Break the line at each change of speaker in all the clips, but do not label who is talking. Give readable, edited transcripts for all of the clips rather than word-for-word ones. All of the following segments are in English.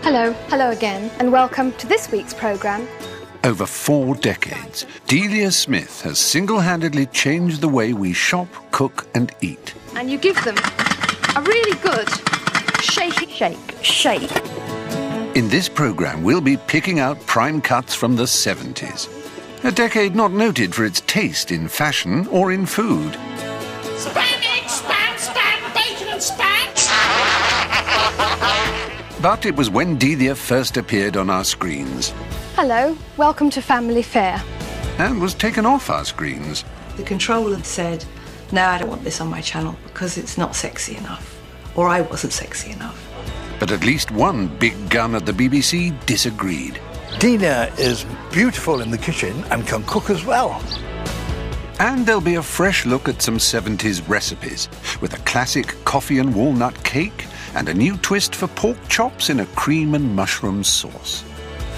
Hello. Hello again, and welcome to this week's programme.
Over 4 decades, Delia Smith has single-handedly changed the way we shop, cook and eat.
And you give them a really good shake.
In this programme, we'll be picking out prime cuts from the 70s. A decade not noted for its taste in fashion or in food.
Spam, eggs, spam, bacon and spam.
But it was when Delia first appeared on our screens
Hello, welcome to Family Fare.
and was taken off our screens.
The controller said, no, I don't want this on my channel because it's not sexy enough. Or I wasn't sexy enough.
But at least one big gun at the BBC disagreed.
Delia is beautiful in the kitchen and can cook as well.
And there'll be a fresh look at some 70s recipes, with a classic coffee and walnut cake and a new twist for pork chops in a cream and mushroom sauce.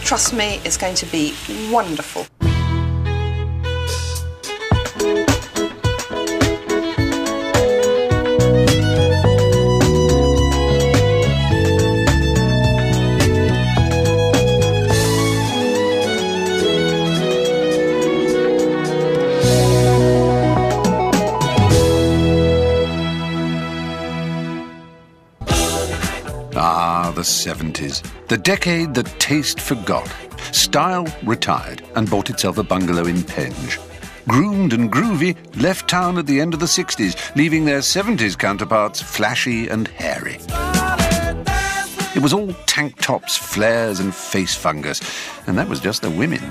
Trust me, it's going to be wonderful.
Ah, the 70s. The decade that taste forgot. Style retired and bought itself a bungalow in Penge. Groomed and groovy left town at the end of the 60s, leaving their 70s counterparts flashy and hairy. It was all tank tops, flares and face fungus, and that was just the women.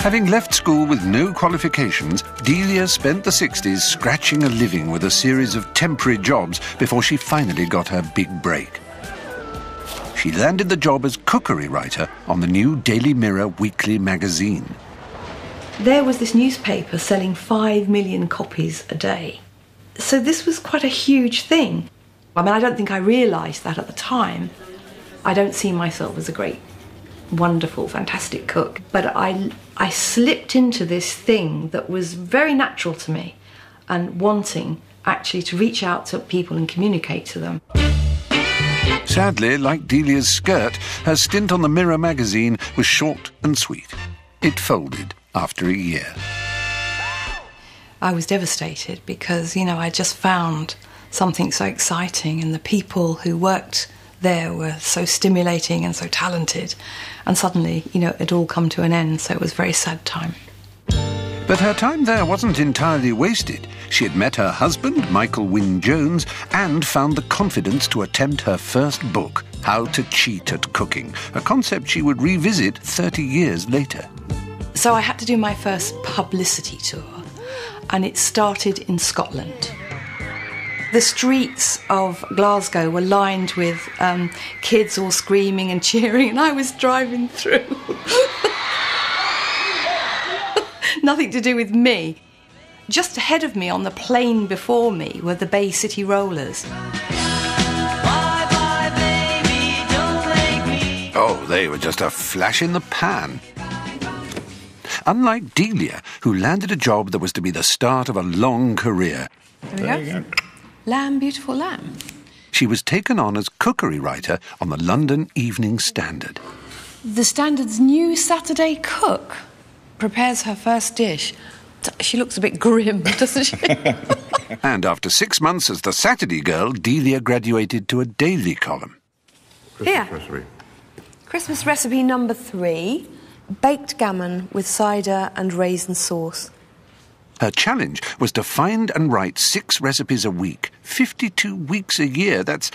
Having left school with no qualifications, Delia spent the 60s scratching a living with a series of temporary jobs before she finally got her big break. She landed the job as cookery writer on the new Daily Mirror weekly magazine.
There was this newspaper selling 5 million copies a day. So this was quite a huge thing. I mean, I don't think I realised that at the time. I don't see myself as a great, wonderful, fantastic cook. But I slipped into this thing that was very natural to me and wanting actually to reach out to people and communicate to them.
Sadly, like Delia's skirt, her stint on the Mirror magazine was short and sweet. It folded after a year.
I was devastated because, I just found something so exciting and the people who worked there were so stimulating and so talented. And suddenly, it had all come to an end, so it was a very sad time.
But her time there wasn't entirely wasted. She had met her husband, Michael Wynne-Jones, and found the confidence to attempt her first book, How to Cheat at Cooking, a concept she would revisit 30 years later.
So I had to do my first publicity tour, and it started in Scotland. The streets of Glasgow were lined with kids all screaming and cheering, and I was driving through. Nothing to do with me. Just ahead of me, on the plain before me, were the Bay City Rollers.
Oh, they were just a flash in the pan. Unlike Delia, who landed a job that was to be the start of a long career.
There we go. Lamb, beautiful lamb.
She was taken on as cookery writer on the London Evening Standard.
The Standard's new Saturday cook prepares her first dish. She looks a bit grim, doesn't she?
And after 6 months as the Saturday girl, Delia graduated to a daily column.
Here. Christmas recipe number 3, baked gammon with cider and raisin sauce.
Her challenge was to find and write 6 recipes a week, 52 weeks a year. It's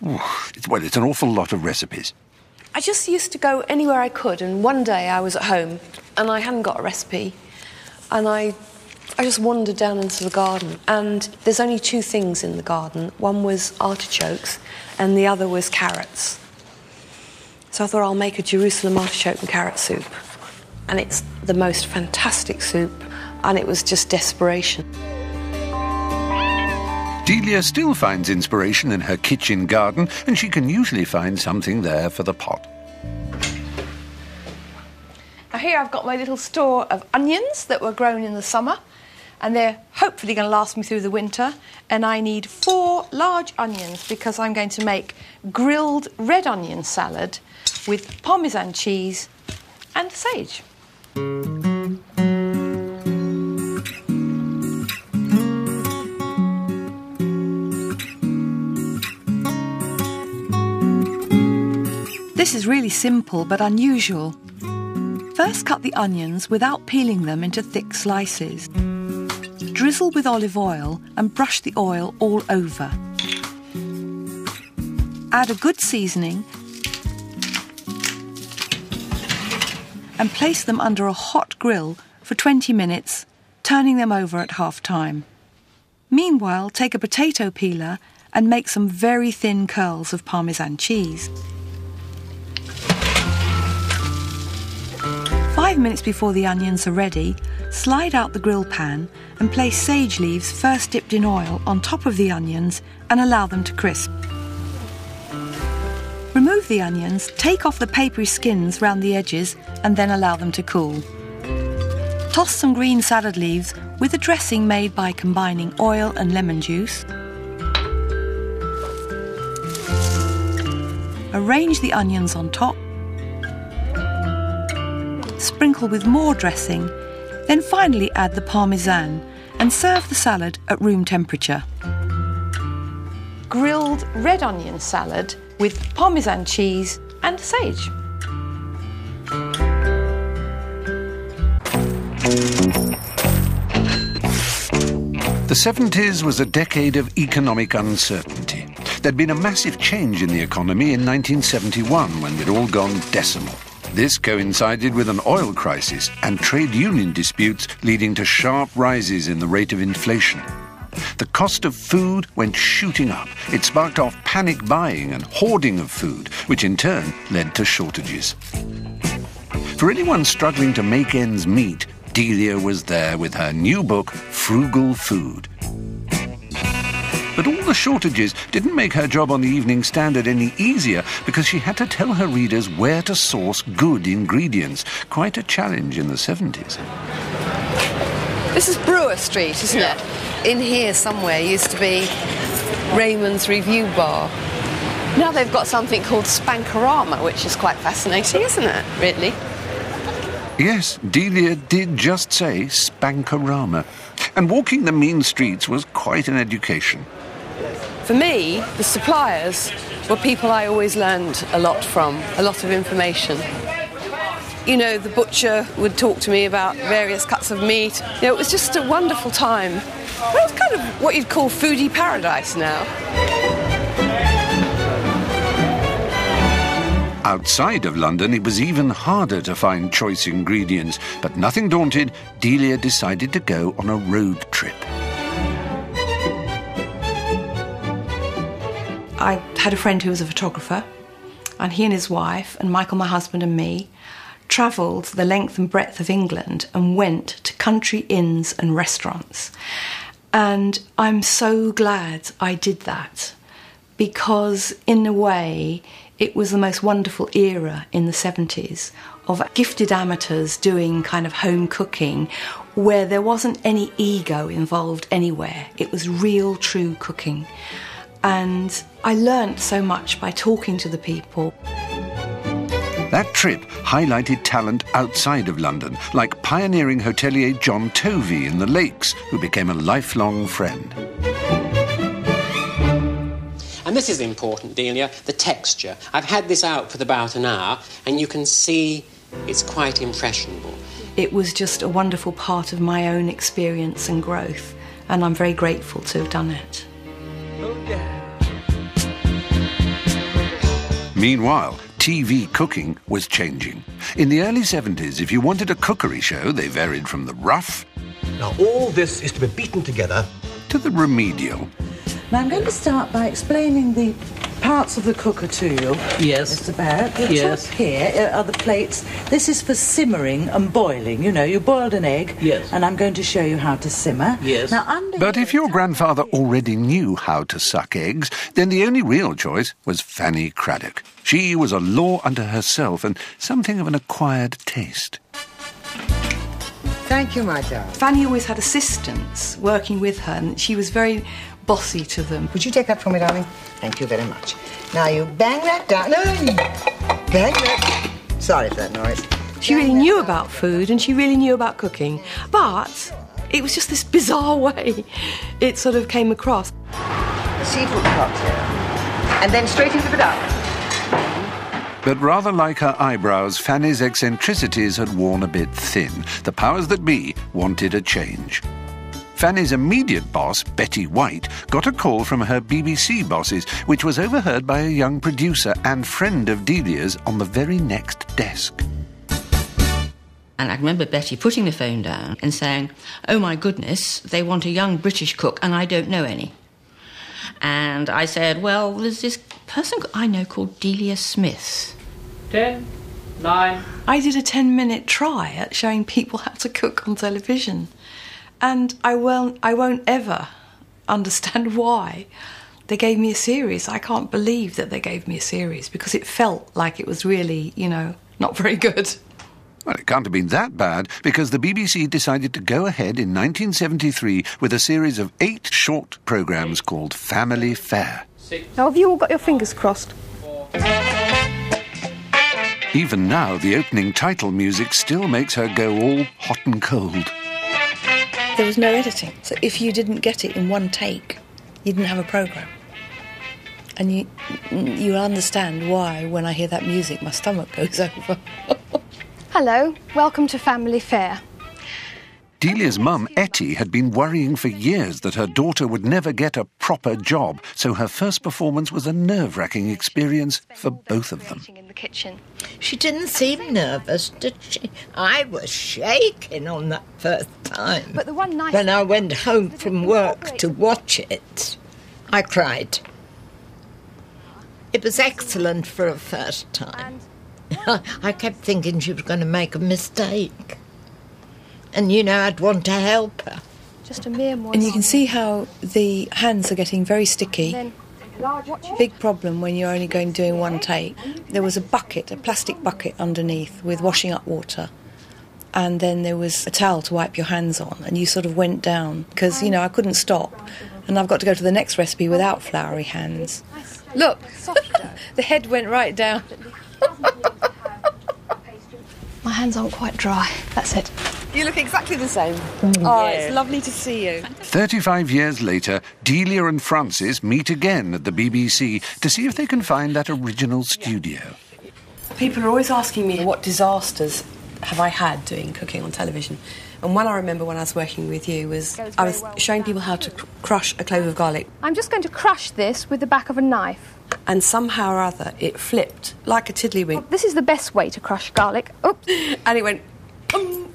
an awful lot of recipes.
I just used to go anywhere I could, and one day I was at home and I hadn't got a recipe, and I just wandered down into the garden, and there's only 2 things in the garden. One was artichokes and the other was carrots. So I thought I'll make a Jerusalem artichoke and carrot soup, and it's the most fantastic soup, and it was just desperation.
Delia still finds inspiration in her kitchen garden, and she can usually find something there for the pot.
Now here I've got my little store of onions that were grown in the summer,
and they're hopefully going to last me through the winter. And I need 4 large onions because I'm going to make grilled red onion salad with Parmesan cheese and sage. This is really simple but unusual. First, cut the onions without peeling them into thick slices. Drizzle with olive oil and brush the oil all over. Add a good seasoning and place them under a hot grill for 20 minutes, turning them over at half-time. Meanwhile, take a potato peeler and make some very thin curls of Parmesan cheese. 5 minutes before the onions are ready, slide out the grill pan and place sage leaves first dipped in oil on top of the onions and allow them to crisp. Remove the onions, take off the papery skins round the edges and then allow them to cool. Toss some green salad leaves with a dressing made by combining oil and lemon juice. Arrange the onions on top. Sprinkle with more dressing, then finally add the Parmesan and serve the salad at room temperature. Grilled red onion salad with Parmesan cheese and sage.
The 70s was a decade of economic uncertainty. There'd been a massive change in the economy in 1971 when we'd all gone decimal. This coincided with an oil crisis and trade union disputes leading to sharp rises in the rate of inflation. The cost of food went shooting up. It sparked off panic buying and hoarding of food, which in turn led to shortages. For anyone struggling to make ends meet, Delia was there with her new book, Frugal Food. But all the shortages didn't make her job on the Evening Standard any easier because she had to tell her readers where to source good ingredients. Quite a challenge in the 70s.
This is Brewer Street, isn't it? In here somewhere used to be Raymond's Review Bar. Now they've got something called Spankorama, which is quite fascinating, isn't it, really?
Yes, Delia did just say Spankorama. And walking the mean streets was quite an education.
For me, the suppliers were people I always learned a lot from, a lot of information. You know, the butcher would talk to me about various cuts of meat. You know, it was just a wonderful time. Well, it's kind of what you'd call foodie paradise now.
Outside of London, it was even harder to find choice ingredients, but nothing daunted, Delia decided to go on a road trip.
I had a friend who was a photographer, and he and his wife, and Michael, my husband, and me, travelled the length and breadth of England and went to country inns and restaurants. And I'm so glad I did that, because in a way it was the most wonderful era in the 70s of gifted amateurs doing kind of home cooking where there wasn't any ego involved anywhere. It was real, true cooking. And I learnt so much by talking to the people.
That trip highlighted talent outside of London, like pioneering hotelier John Tovey in the Lakes, who became a lifelong friend.
And this is important, Delia, the texture. I've had this out for about an hour, and you can see it's quite impressionable.
It was just a wonderful part of my own experience and growth, and I'm very grateful to have done it.
Meanwhile, TV cooking was changing. In the early 70s, if you wanted a cookery show, they varied from the rough...
Now, all this is to be beaten together...
to the remedial.
Now, I'm going to start by explaining the parts of the cooker to you.
Yes.
Mr. Barrett. The
Yes.
top here are the plates. This is for simmering and boiling. You know, you boiled an egg.
Yes.
And I'm going to show you how to simmer.
Yes.
Now, under
But
here-
if your grandfather already knew how to suck eggs, then the only real choice was Fanny Craddock. She was a law unto herself and something of an acquired taste.
Thank
Thank you, my darling.
Fanny always had assistants working with her, and she was very bossy to them.
Would you take that for me, darling? Thank you very much. Now you bang that down. No, bang that. Sorry for that noise.
She really knew about food and she really knew about cooking, but it was just this bizarre way it sort of came across.
The seafood cocktail. And then straight into the duck.
But rather like her eyebrows, Fanny's eccentricities had worn a bit thin. The powers that be wanted a change. Fanny's immediate boss, Betty White, got a call from her BBC bosses, which was overheard by a young producer and friend of Delia's on the very next desk.
And I remember Betty putting the phone down and saying, "Oh, my goodness, they want a young British cook and I don't know any." And I said, "Well, there's this person I know called Delia Smith."
10, 9...
I did a 10-minute try at showing people how to cook on television. And I won't ever understand why they gave me a series. I can't believe that they gave me a series because it felt like it was really, not very good.
Well, it can't have been that bad because the BBC decided to go ahead in 1973 with a series of 8 short programmes called Family Fare.
Now, have you all got your fingers crossed?
Even now, the opening title music still makes her go all hot and cold.
There was no editing, so if you didn't get it in one take, you didn't have a programme. And you understand why, when I hear that music, my stomach goes over.
Hello, welcome to Family Fare.
Delia's mum, Etty, had been worrying for years that her daughter would never get a proper job, so her first performance was a nerve-wracking experience for both of them.
In the kitchen.
She didn't seem nervous, did she? I was shaking on that first time.
But the one nice...
When I went home from work to watch it, I cried. It was excellent for a first time. I kept thinking she was going to make a mistake. And, I'd want to help her.
Just a mere moist...
And you can see how the hands are getting very sticky. Big problem when you're only doing one take. There was a plastic bucket underneath with washing up water. And then there was a towel to wipe your hands on. And you sort of went down because, I couldn't stop. And I've got to go to the next recipe without floury hands. Look, the head went right down.
My hands aren't quite dry. That's it.
You look exactly the same. It's lovely to see you.
35 years later, Delia and Francis meet again at the BBC to see if they can find that original studio.
People are always asking me what disasters have I had doing cooking on television. And one I remember when I was working with you was I was showing people how to crush a clove of garlic.
I'm just going to crush this with the back of a knife.
And somehow or other it flipped like a tiddlywink.
Oh, this is the best way to crush garlic. Oops.
And it went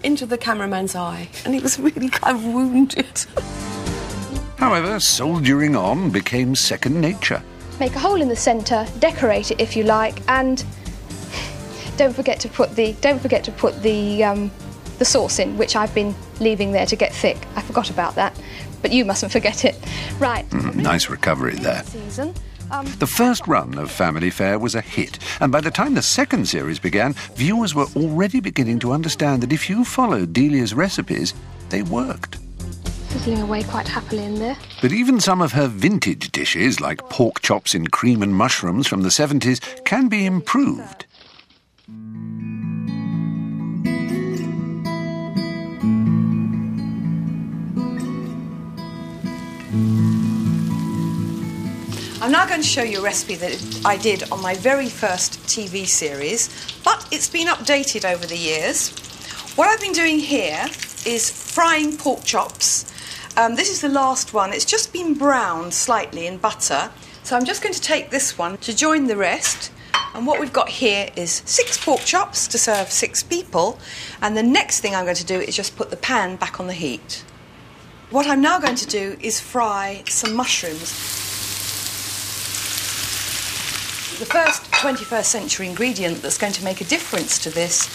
into the cameraman's eye, and he was really kind of wounded.
However, soldiering on became second nature.
Make a hole in the centre, decorate it if you like, and don't forget to put the sauce in, which I've been leaving there to get thick. I forgot about that, but you mustn't forget it. Right.
Nice recovery there. The first run of Family Fare was a hit, and by the time the second series began, viewers were already beginning to understand that if you followed Delia's recipes, they worked.
Sizzling away quite happily in there.
But even some of her vintage dishes, like pork chops in cream and mushrooms from the 70s, can be improved.
I'm now going to show you a recipe that I did on my very first TV series, but it's been updated over the years. What I've been doing here is frying pork chops. This is the last one. It's just been browned slightly in butter. So I'm just going to take this one to join the rest. And what we've got here is 6 pork chops to serve 6 people. And the next thing I'm going to do is just put the pan back on the heat. What I'm now going to do is fry some mushrooms. The first 21st century ingredient that's going to make a difference to this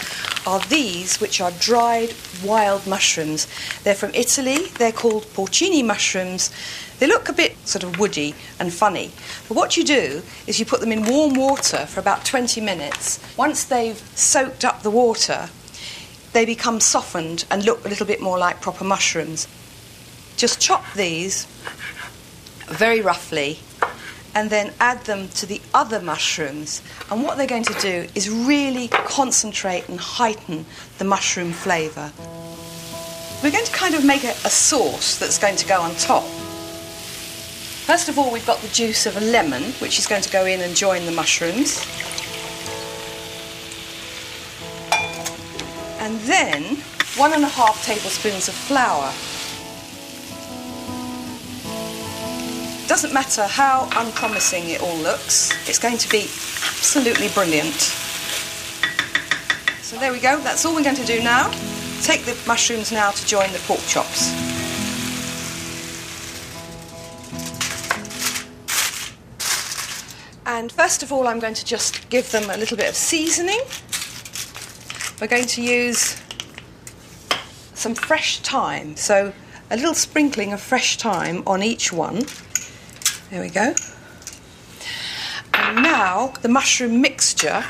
are these, which are dried wild mushrooms. They're from Italy. They're called Porcini Mushrooms. They look a bit sort of woody and funny. But what you do is you put them in warm water for about 20 minutes. Once they've soaked up the water, they become softened and look a little bit more like proper mushrooms. Just chop these very roughly and then add them to the other mushrooms. And what they're going to do is really concentrate and heighten the mushroom flavour. We're going to kind of make a sauce that's going to go on top. First of all, we've got the juice of a lemon, which is going to go in and join the mushrooms. And then 1.5 tablespoons of flour. Doesn't matter how unpromising it all looks, it's going to be absolutely brilliant. So there we go, that's all we're going to do now. Take the mushrooms now to join the pork chops. And first of all, I'm going to just give them a little bit of seasoning. We're going to use some fresh thyme, so a little sprinkling of fresh thyme on each one. There we go. And now the mushroom mixture.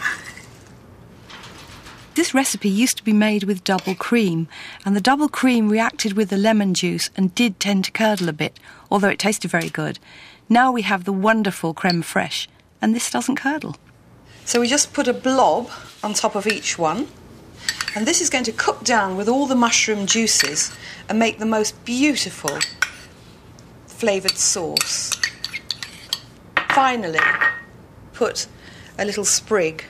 This recipe used to be made with double cream, and the double cream reacted with the lemon juice and did tend to curdle a bit, although it tasted very good. Now we have the wonderful creme fraiche, and this doesn't curdle. So we just put a blob on top of each one, and this is going to cook down with all the mushroom juices and make the most beautiful flavoured sauce. Finally, put a little sprig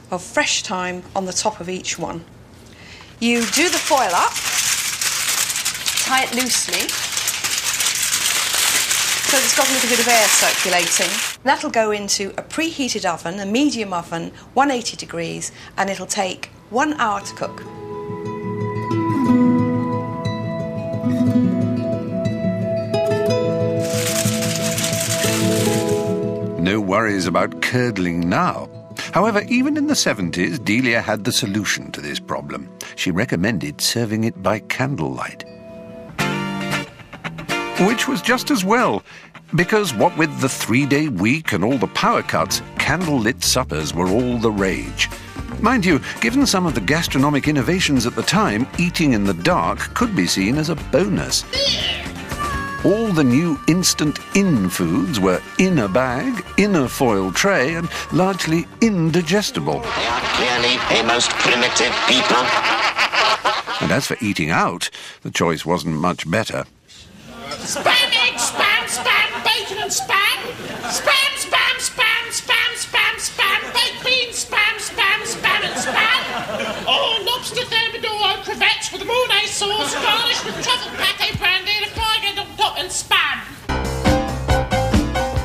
of fresh thyme on the top of each one. You do the foil up, tie it loosely, so it's got a little bit of air circulating. That'll go into a preheated oven, a medium oven, 180 degrees, and it'll take 1 hour to cook.
No worries about curdling now. However, even in the 70s, Delia had the solution to this problem. She recommended serving it by candlelight. Which was just as well, because what with the 3-day week and all the power cuts, candlelit suppers were all the rage. Mind you, given some of the gastronomic innovations at the time, eating in the dark could be seen as a bonus. All the new instant-in foods were in a bag, in a foil tray, and largely indigestible.
They are clearly a most primitive people.
And as for eating out, the choice wasn't much better.
Spam, egg, spam, spam, bacon and spam. Spam, spam, spam, spam, spam, spam, baked beans, spam, spam, spam and spam. Oh, lobster thermidor, crevettes with Mornay sauce, garnished with truffle pate brandy and a frying egg on top and spam.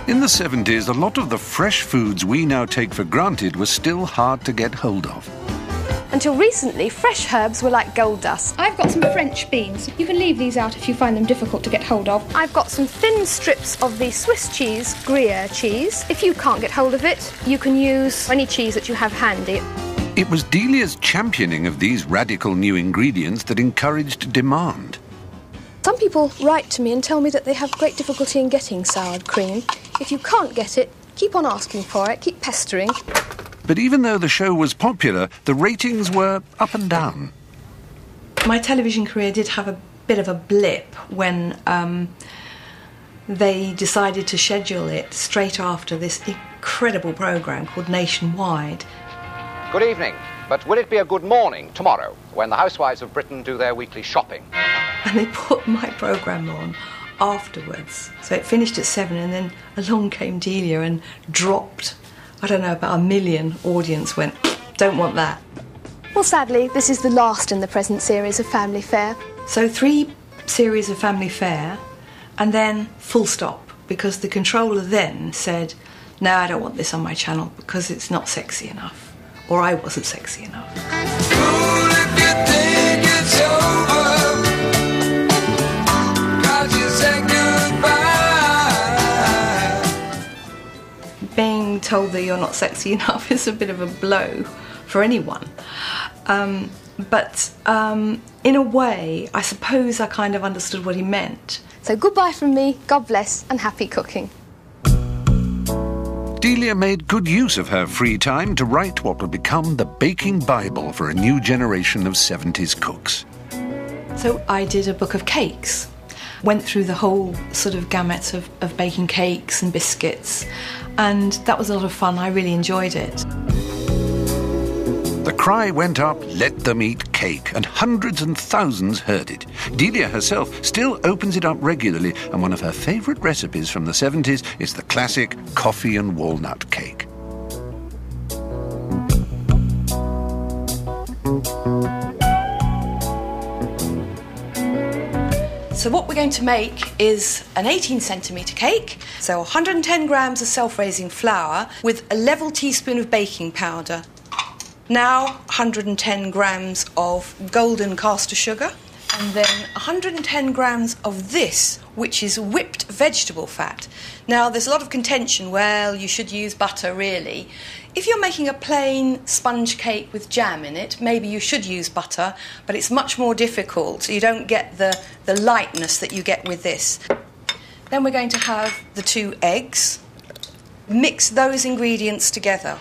In the 70s, a lot of the fresh foods we now take for granted were still hard to get hold of.
Until recently, fresh herbs were like gold dust. I've got some French beans. You can leave these out if you find them difficult to get hold of. I've got some thin strips of the Swiss cheese, Gruyere cheese. If you can't get hold of it, you can use any cheese that you have handy.
It was Delia's championing of these radical new ingredients that encouraged demand.
Some people write to me and tell me that they have great difficulty in getting sour cream. If you can't get it, keep on asking for it, keep pestering.
But even though the show was popular, the ratings were up and down.
My television career did have a bit of a blip when they decided to schedule it straight after this incredible programme called Nationwide.
Good evening, but will it be a good morning tomorrow when the housewives of Britain do their weekly shopping?
And they put my programme on afterwards. So it finished at 7 and then along came Delia and dropped, I don't know, about 1 million audience went, don't want that.
Well, sadly, this is the last in the present series of Family Fare.
So 3 series of Family Fare and then full stop, because the controller then said, no, I don't want this on my channel because it's not sexy enough, or I wasn't sexy enough. Being told that you're not sexy enough is a bit of a blow for anyone. But in a way, I suppose I kind of understood what he meant.
So goodbye from me, God bless, and happy cooking.
Delia made good use of her free time to write what would become the baking Bible for a new generation of 70s cooks.
So I did a book of cakes. Went through the whole sort of gamut of baking cakes and biscuits, and that was a lot of fun. I really enjoyed it.
The cry went up, let them eat cake, and hundreds and thousands heard it. Delia herself still opens it up regularly, and one of her favourite recipes from the 70s is the classic coffee and walnut cake.
So what we're going to make is an 18cm cake, so 110 grams of self-raising flour with a level teaspoon of baking powder. Now 110 grams of golden caster sugar, and then 110 grams of this, which is whipped vegetable fat. Now there's a lot of contention, well, you should use butter really. If you're making a plain sponge cake with jam in it, maybe you should use butter, but it's much more difficult. You don't get the lightness that you get with this. Then we're going to have the 2 eggs. Mix those ingredients together.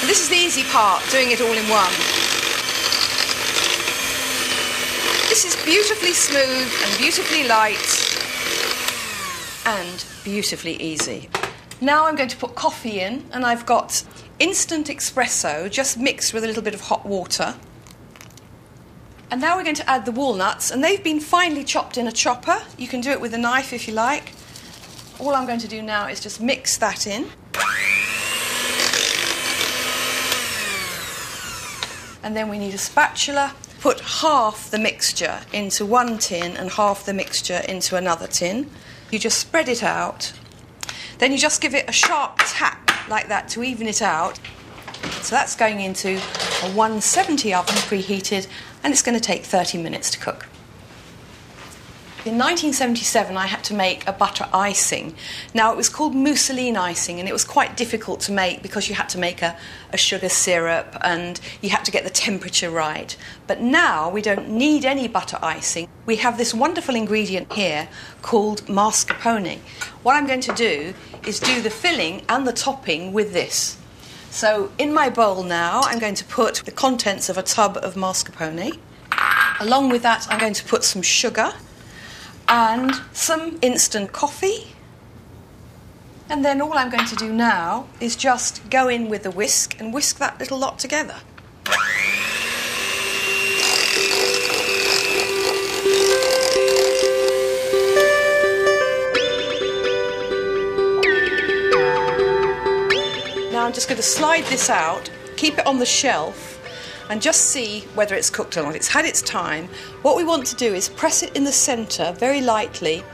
And this is the easy part, doing it all in one. This is beautifully smooth and beautifully light and beautifully easy. Now I'm going to put coffee in, and I've got instant espresso just mixed with a little bit of hot water. And now we're going to add the walnuts, and they've been finely chopped in a chopper. You can do it with a knife if you like. All I'm going to do now is just mix that in. And then we need a spatula. Put half the mixture into one tin and half the mixture into another tin. You just spread it out. Then you just give it a sharp tap like that to even it out. So that's going into a 170 oven preheated, and it's going to take 30 minutes to cook. In 1977, I had to make a butter icing. Now, it was called mousseline icing, and it was quite difficult to make because you had to make a sugar syrup and you had to get the temperature right. But now we don't need any butter icing. We have this wonderful ingredient here called mascarpone. What I'm going to do is do the filling and the topping with this. So in my bowl now, I'm going to put the contents of a tub of mascarpone. Along with that, I'm going to put some sugar and some instant coffee. And then all I'm going to do now is just go in with a whisk and whisk that little lot together. Now I'm just going to slide this out, keep it on the shelf, and just see whether it's cooked or not. It's had its time. What we want to do is press it in the centre very lightly,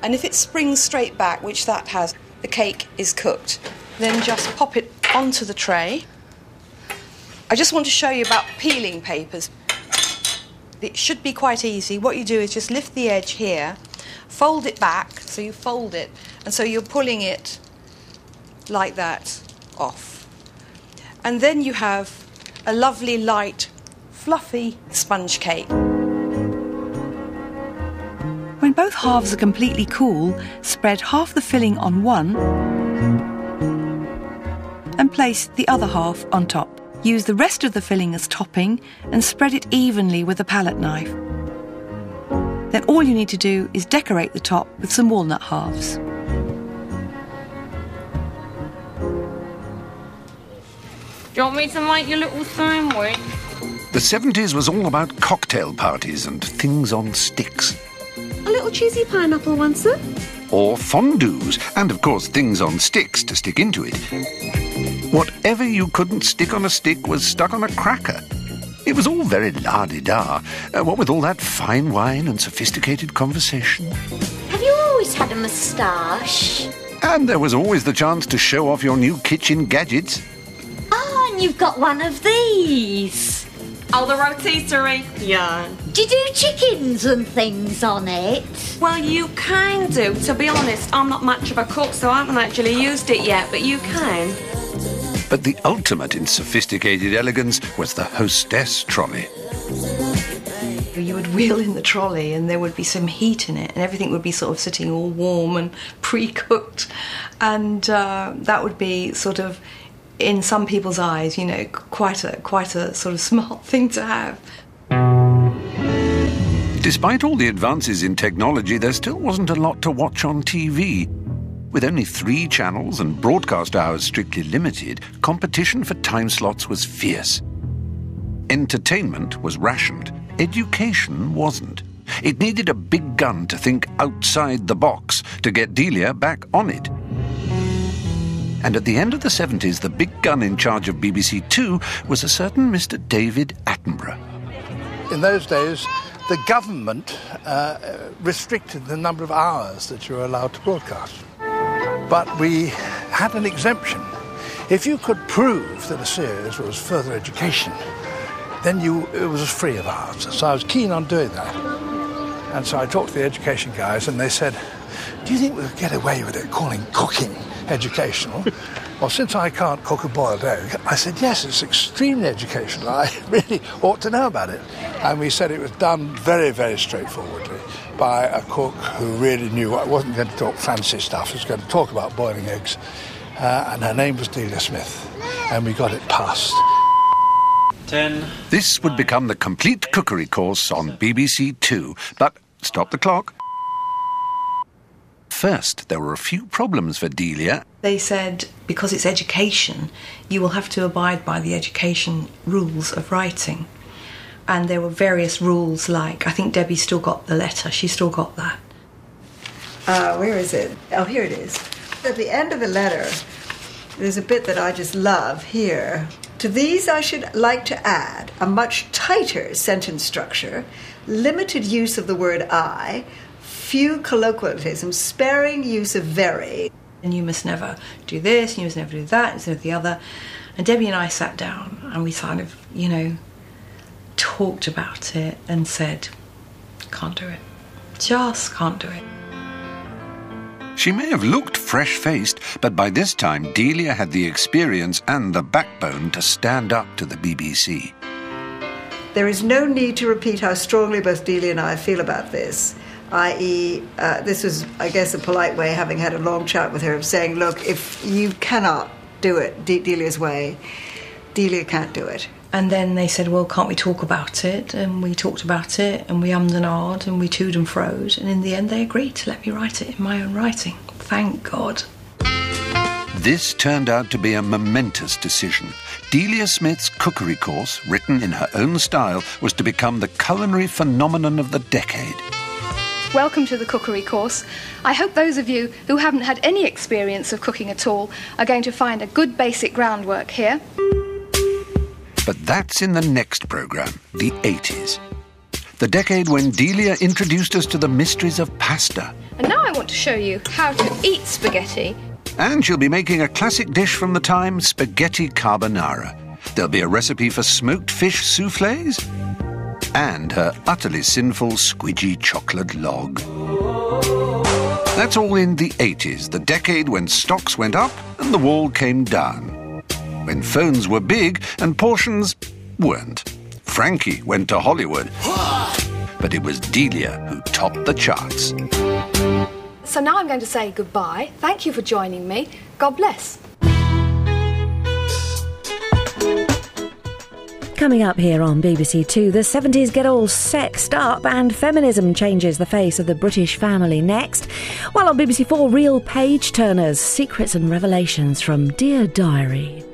and if it springs straight back, which that has, the cake is cooked. Then just pop it onto the tray. I just want to show you about peeling papers. It should be quite easy. What you do is just lift the edge here, fold it back, so you fold it, and so you're pulling it like that off. And then you have a lovely, light, fluffy sponge cake. When both halves are completely cool, spread half the filling on one and place the other half on top. Use the rest of the filling as topping and spread it evenly with a palette knife. Then all you need to do is decorate the top with some walnut halves.
Do you want me to make your little sandwich?
The 70s was all about cocktail parties and things on sticks.
A little cheesy pineapple one, sir.
Or fondues, and of course things on sticks to stick into it. Whatever you couldn't stick on a stick was stuck on a cracker. It was all very la-di-da, what with all that fine wine and sophisticated conversation.
Have you always had a moustache?
And there was always the chance to show off your new kitchen gadgets.
Oh, and you've got one of these.
Oh, the rotisserie? Yeah.
Do you do chickens and things on it?
Well, you can do. To be honest, I'm not much of a cook, so I haven't actually used it yet, but you can.
But the ultimate in sophisticated elegance was the hostess trolley.
You would wheel in the trolley and there would be some heat in it and everything would be sort of sitting all warm and pre-cooked, and that would be sort of, in some people's eyes, you know, quite a sort of smart thing to have.
Despite all the advances in technology, there still wasn't a lot to watch on TV. With only 3 channels and broadcast hours strictly limited, competition for time slots was fierce. Entertainment was rationed. Education wasn't. It needed a big gun to think outside the box to get Delia back on it. And at the end of the 70s, the big gun in charge of BBC Two was a certain Mr. David Attenborough.
In those days, the government restricted the number of hours that you were allowed to broadcast. But we had an exemption. If you could prove that a series was further education, then it was free of hours. So I was keen on doing that. And so I talked to the education guys and they said, do you think we could get away with it calling cooking educational? Well, since I can't cook a boiled egg, I said, yes, it's extremely educational. I really ought to know about it. And we said it was done very, very straightforwardly by a cook who really knew. I wasn't going to talk fancy stuff. I was going to talk about boiling eggs. And her name was Delia Smith. And we got it passed.
10.
This would become the complete cookery course on BBC Two. But stop the clock. First, there were a few problems for Delia.
They said, because it's education, you will have to abide by the education rules of writing. And there were various rules, like, I think Debbie still got the letter. She still got that.
Where is it? Oh, here it is. At the end of the letter, there's a bit that I just love here. To these I should like to add a much tighter sentence structure, limited use of the word I, few colloquialisms, sparing use of very.
And you must never do this, you must never do that, you must never do the other. And Debbie and I sat down and we kind of, you know, talked about it and said, can't do it. Just can't do it.
She may have looked fresh-faced, but by this time Delia had the experience and the backbone to stand up to the BBC.
There is no need to repeat how strongly both Delia and I feel about this. I.e., this was, I guess, a polite way, having had a long chat with her, of saying, look, if you cannot do it Delia's way, Delia can't do it.
And then they said, well, can't we talk about it? And we talked about it, and we ummed and ahed, and we toed and froed, and in the end they agreed to let me write it in my own writing. Thank God.
This turned out to be a momentous decision. Delia Smith's cookery course, written in her own style, was to become the culinary phenomenon of the decade.
Welcome to the cookery course. I hope those of you who haven't had any experience of cooking at all are going to find a good basic groundwork here.
But that's in the next programme, the 80s. The decade when Delia introduced us to the mysteries of pasta.
And now I want to show you how to eat spaghetti.
And she'll be making a classic dish from the time, spaghetti carbonara. There'll be a recipe for smoked fish soufflés and her utterly sinful squidgy chocolate log. That's all in the 80s, the decade when stocks went up and the wall came down. When phones were big and portions weren't. Frankie went to Hollywood. But it was Delia who topped the charts.
So now I'm going to say goodbye. Thank you for joining me. God bless.
Coming up here on BBC Two, the 70s get all sexed up and feminism changes the face of the British family next. While on BBC 4, real page-turners, secrets and revelations from Dear Diary.